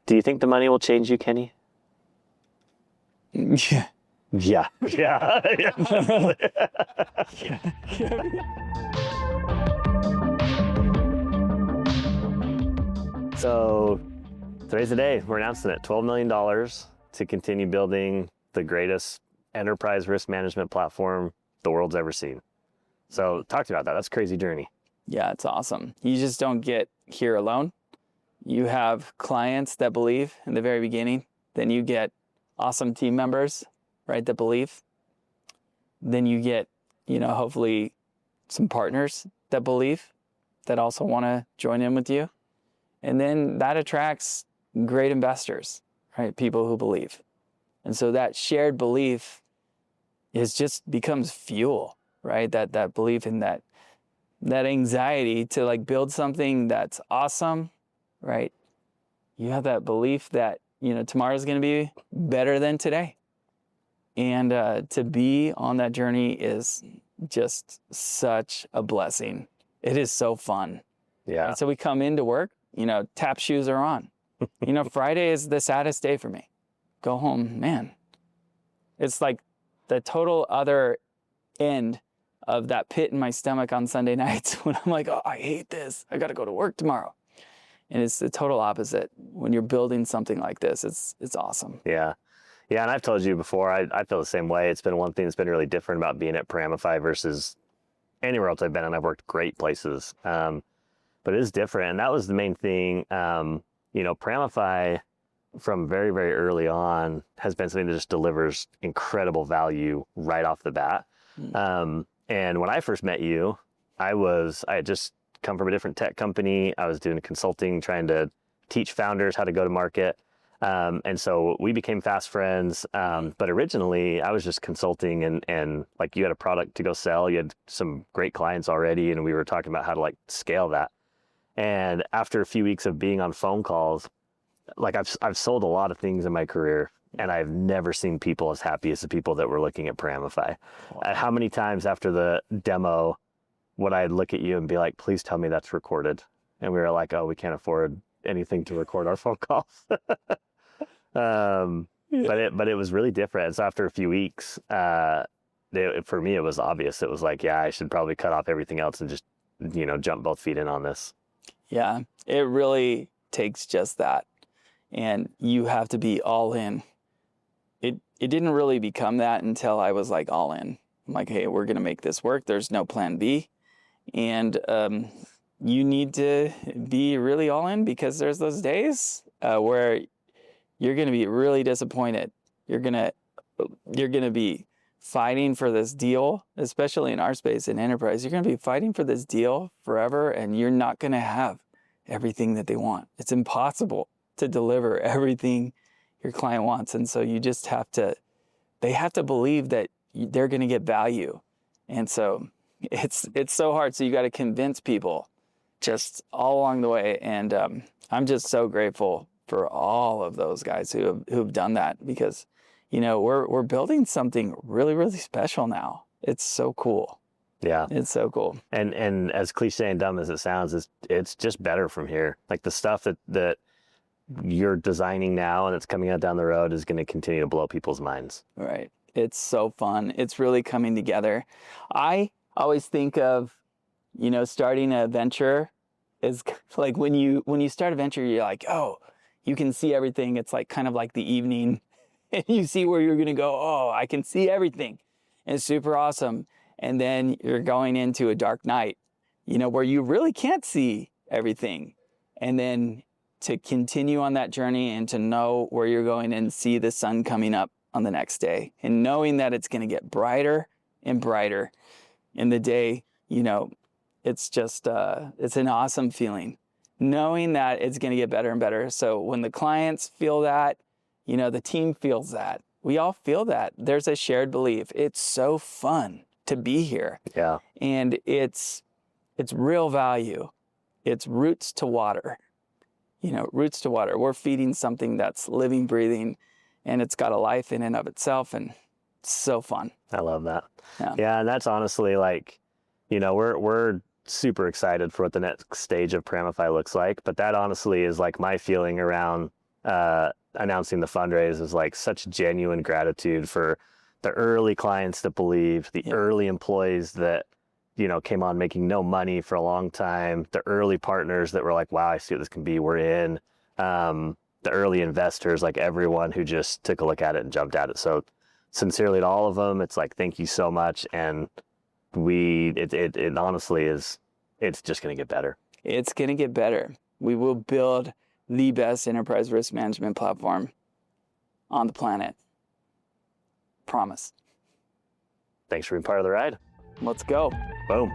Do you think the money will change you, Kenny? Yeah. Yeah. Yeah. So today's the day. We're announcing it. $12 million to continue building the greatest enterprise risk management platform the world's ever seen. So talk to me about that. That's a crazy journey. Yeah, it's awesome. You just don't get here alone. You have clients that believe in the very beginning. Then you get awesome team members, right, that believe. Then you get, hopefully some partners that believe, that also want to join in with you. And then that attracts great investors, right? People who believe. And so that shared belief becomes fuel, right? That belief in that anxiety to like build something that's awesome, right? You have that belief that, tomorrow's going to be better than today. And to be on that journey is just such a blessing. It is so fun. Yeah. Right? So we come into work, tap shoes are on. Friday is the saddest day for me. Go home, man. It's like the total other end of that pit in my stomach on Sunday nights when I'm like, oh, I hate this. I got to go to work tomorrow. And it's the total opposite. When you're building something like this, it's awesome. Yeah. Yeah, and I've told you before, I feel the same way. It's been one thing that's been really different about being at Paramify versus anywhere else I've been, and I've worked great places. But it is different, and that was the main thing. Paramify from very, very early on has been something that just delivers incredible value right off the bat. And when I first met you, I had just come from a different tech company. I was doing consulting, trying to teach founders how to go to market. And so we became fast friends. But originally I was just consulting and like you had a product to go sell. You had some great clients already, and we were talking about how to like scale that. And after a few weeks of being on phone calls, like I've sold a lot of things in my career, and I've never seen people as happy as the people that were looking at Paramify. Wow. How many times after the demo would I look at you and be like, please tell me that's recorded? And we were like, oh, we can't afford anything to record our phone calls. But it was really different. So after a few weeks, for me, it was obvious. It was like, yeah, I should probably cut off everything else and just, jump both feet in on this. Yeah, it really takes just that. And you have to be all in. It didn't really become that until I was like all in. I'm like, hey, we're going to make this work. There's no plan B. And you need to be really all in, because there's those days where you're going to be really disappointed. You're going to be fighting for this deal, especially in our space in enterprise. You're going to be fighting for this deal forever, and you're not going to have everything that they want. It's impossible to deliver everything your client wants. And so you just they have to believe that they're going to get value. And so it's so hard. So you got to convince people just all along the way. And I'm just so grateful for all of those guys who've done that, because, we're building something really, really special now. It's so cool. Yeah. It's so cool. And as cliche and dumb as it sounds, it's just better from here. Like the stuff that you're designing now and it's coming out down the road is going to continue to blow people's minds. Right. It's so fun. It's really coming together. I always think of, starting a venture is like when you start a venture, you're like, oh, you can see everything. It's like kind of like the evening, and you see where you're going to go. Oh, I can see everything. And it's super awesome. And then you're going into a dark night, where you really can't see everything. And then to continue on that journey and to know where you're going and see the sun coming up on the next day, and knowing that it's going to get brighter and brighter in the day, it's just, it's an awesome feeling knowing that it's going to get better and better. So when the clients feel that, the team feels that, we all feel that. There's a shared belief. It's so fun to be here. Yeah. And it's real value. It's roots to water. Roots to water. We're feeding something that's living, breathing, and it's got a life in and of itself, and it's so fun. I love that. Yeah, and that's honestly like, we're super excited for what the next stage of Paramify looks like, but that honestly is like my feeling around announcing the fundraise is like such genuine gratitude for the early clients that believed, the early employees that, came on making no money for a long time, the early partners that were like, wow, I see what this can be, we're in, the early investors, like everyone who just took a look at it and jumped at it. So sincerely to all of them, it's like, thank you so much. And it honestly is, it's just going to get better. It's going to get better. We will build the best enterprise risk management platform on the planet. Promise. Thanks for being part of the ride. Let's go. Boom.